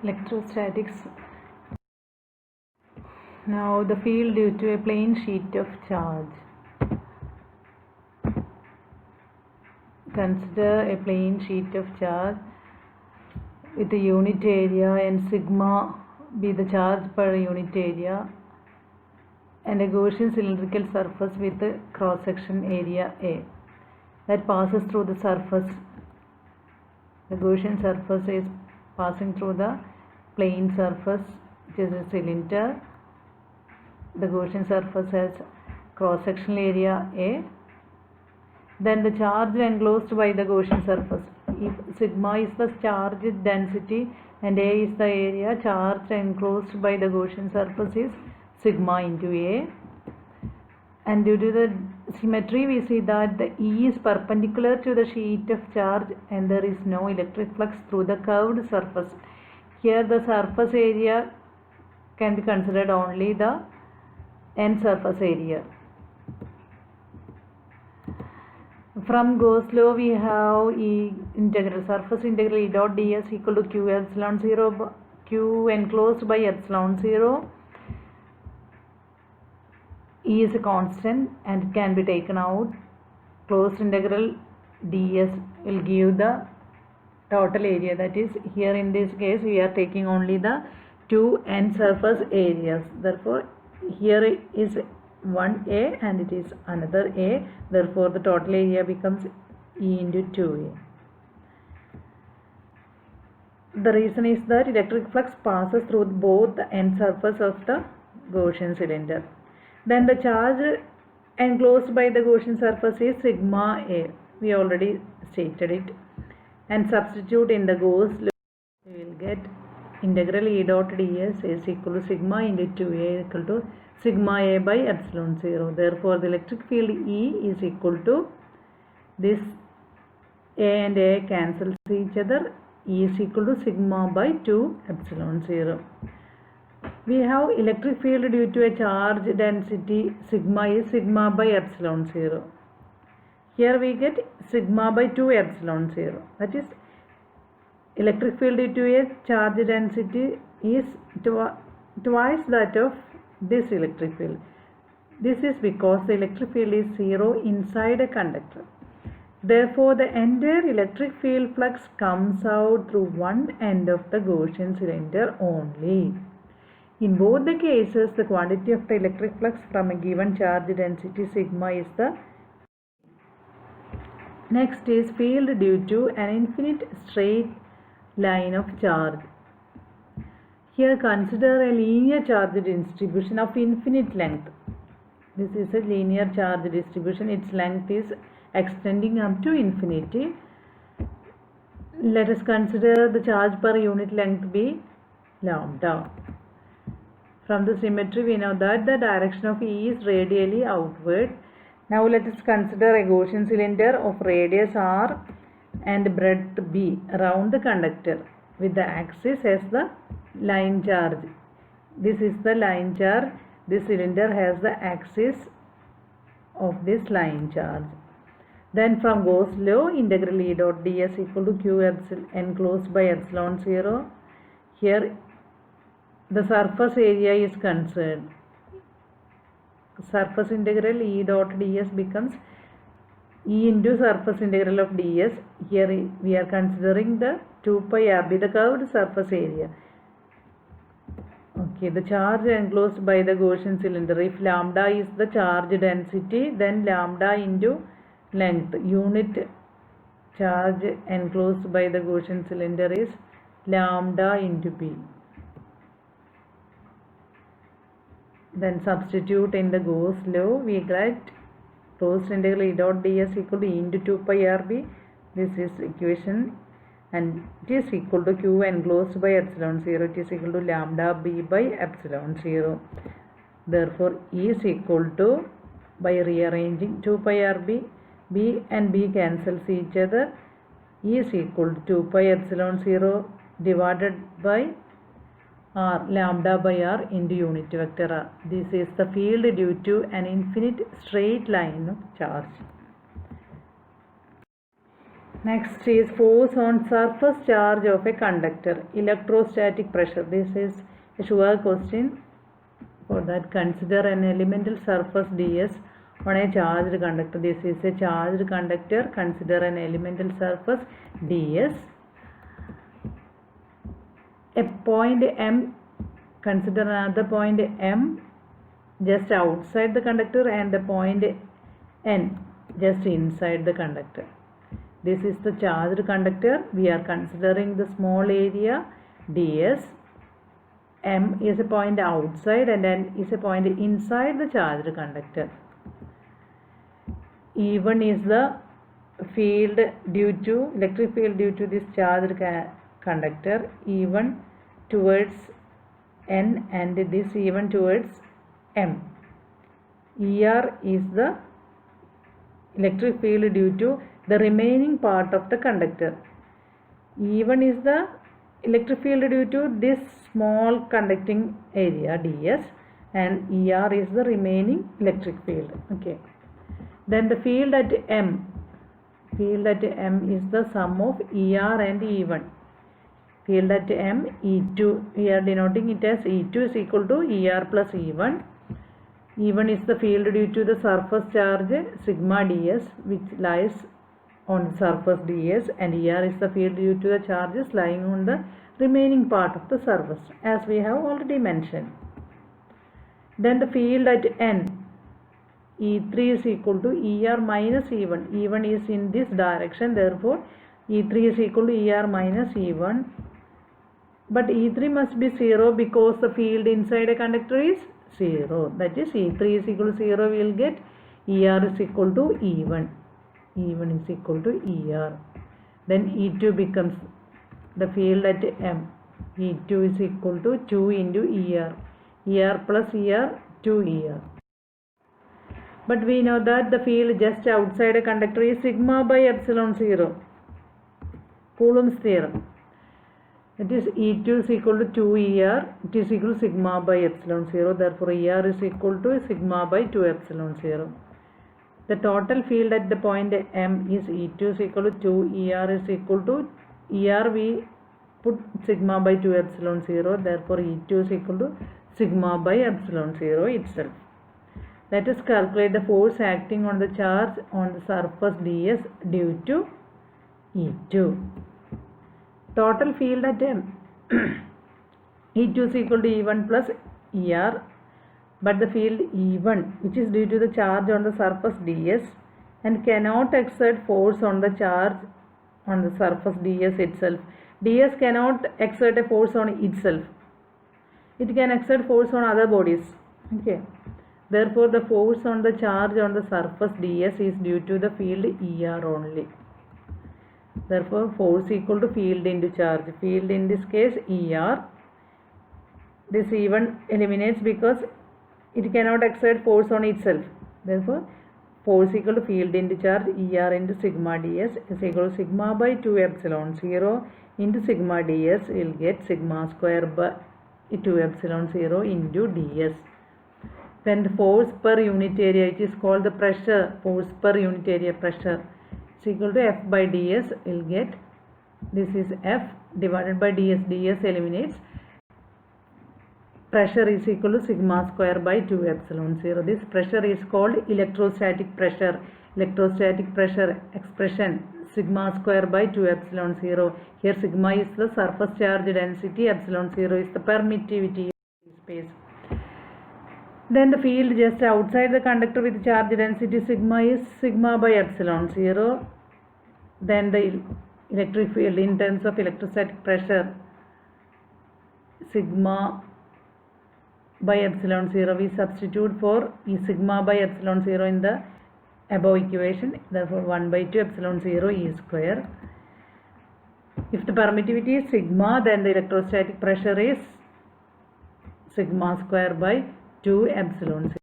Electrostatics. Now the field due to a plain sheet of charge. Consider a plain sheet of charge with a unit area and sigma be the charge per unit area and a Gaussian cylindrical surface with a cross-section area A that passes through the surface. The Gaussian surface is passing through the plane surface, which is a cylinder. The Gaussian surface has cross-sectional area A. Then the charge enclosed by the Gaussian surface. If sigma is the charge density and A is the area, charge enclosed by the Gaussian surface is sigma into A. And due to the symmetry, we see that the E is perpendicular to the sheet of charge and there is no electric flux through the curved surface. Here the surface area can be considered only the end surface area. From Gauss law, we have E integral, surface integral E dot ds equal to q epsilon 0, q enclosed by epsilon 0. E is a constant and it can be taken out. Closed integral ds will give the total area, that is, here in this case we are taking only the two end surface areas. Therefore, here is one A and it is another A. Therefore, the total area becomes E into 2A. The reason is that electric flux passes through both the end surface of the Gaussian cylinder. Then the charge enclosed by the Gaussian surface is sigma A. We already stated it. And substitute in the Gauss law, we will get integral E dot ds is equal to sigma into 2A equal to sigma A by epsilon 0. Therefore, the electric field E is equal to this A and A cancels each other. E is equal to sigma by 2 epsilon 0. We have electric field due to a charge density sigma is sigma by epsilon 0. Here we get sigma by 2 epsilon 0. That is, electric field due to a charge density is twice that of this electric field. This is because the electric field is 0 inside a conductor. Therefore, the entire electric field flux comes out through one end of the Gaussian cylinder only. In both the cases, the quantity of the electric flux from a given charge density sigma is the. Next is field due to an infinite straight line of charge. Here consider a linear charge distribution of infinite length. This is a linear charge distribution. Its length is extending up to infinity. Let us consider the charge per unit length be lambda. From the symmetry, we know that the direction of E is radially outward. Now let us consider a Gaussian cylinder of radius r and breadth b around the conductor with the axis as the line charge. This is the line charge. This cylinder has the axis of this line charge. Then from Gauss law, integral E dot ds equal to q epsilon enclosed by epsilon 0. Here the surface area is concerned. Surface integral E dot ds becomes E into surface integral of ds. Here we are considering the 2 pi rb, the curved surface area. Okay, the charge enclosed by the Gaussian cylinder. If lambda is the charge density, then lambda into length. Unit charge enclosed by the Gaussian cylinder is lambda into b. Then substitute in the Gauss law, we get closed integral E dot ds equal to E into 2 pi rb. This is equation and it is equal to q enclosed by epsilon 0. It is equal to lambda b by epsilon 0. Therefore, E is equal to, by rearranging 2 pi rb, b and b cancels each other. E is equal to 2 pi epsilon 0 divided by r, lambda by r into unit vector r. This is the field due to an infinite straight line of charge. Next is force on surface charge of a conductor. Electrostatic pressure. This is a sure question. For that, consider an elemental surface ds on a charged conductor. This is a charged conductor. Consider an elemental surface ds. A point M. Consider another point M just outside the conductor and the point N just inside the conductor. This is the charged conductor. We are considering the small area ds. M is a point outside and N is a point inside the charged conductor. E1 is the field due to electric field due to this charged conductor. E1 towards N and this E1 towards M. ER is the electric field due to the remaining part of the conductor. E1 is the electric field due to this small conducting area ds and ER is the remaining electric field. Okay. Then the field at M. Field at M is the sum of ER and E1. Field at M, E2, we are denoting it as E2 is equal to ER plus E1. E1 is the field due to the surface charge sigma ds which lies on the surface ds and ER is the field due to the charges lying on the remaining part of the surface as we have already mentioned. Then the field at N, E3 is equal to ER minus E1. E1 is in this direction, therefore E3 is equal to ER minus E1. But E3 must be 0 because the field inside a conductor is 0. That is E3 is equal to 0, we will get ER is equal to E1. E1 is equal to ER. Then E2 becomes the field at M. E2 is equal to 2 into ER. ER plus ER, 2ER. But we know that the field just outside a conductor is sigma by epsilon 0. Coulomb's theorem. That is E2 is equal to 2ER. It is equal to sigma by epsilon 0. Therefore, ER is equal to sigma by 2 epsilon 0. The total field at the point M is E2 is equal to 2, ER is equal to, ER we put sigma by 2 epsilon 0, therefore E2 is equal to sigma by epsilon 0 itself. Let us calculate the force acting on the charge on the surface ds due to E2. Total field at M, E2 is equal to E1 plus ER. But the field E1 which is due to the charge on the surface ds and cannot exert force on the charge on the surface ds itself. ds cannot exert a force on itself. It can exert force on other bodies. Okay. Therefore, the force on the charge on the surface ds is due to the field ER only. Therefore, force equal to field into charge. Field in this case ER. This E1 eliminates because it cannot exert force on itself. Therefore, force equal to field into charge ER into sigma ds is equal to sigma by 2 epsilon 0 into sigma ds. We will get sigma square by 2 epsilon 0 into ds. Then the force per unit area, which is called the pressure, force per unit area pressure, is equal to F by ds. We will get, this is F divided by ds. ds eliminates. Pressure is equal to sigma square by 2 epsilon 0. This pressure is called electrostatic pressure. Electrostatic pressure expression sigma square by 2 epsilon 0. Here sigma is the surface charge density, epsilon 0 is the permittivity of space. Then the field just outside the conductor with charge density sigma is sigma by epsilon 0. Then the electric field in terms of electrostatic pressure sigma by epsilon 0, we substitute for E sigma by epsilon 0 in the above equation. Therefore, 1 by 2 epsilon 0 E square. If the permittivity is sigma, then the electrostatic pressure is sigma square by 2 epsilon 0.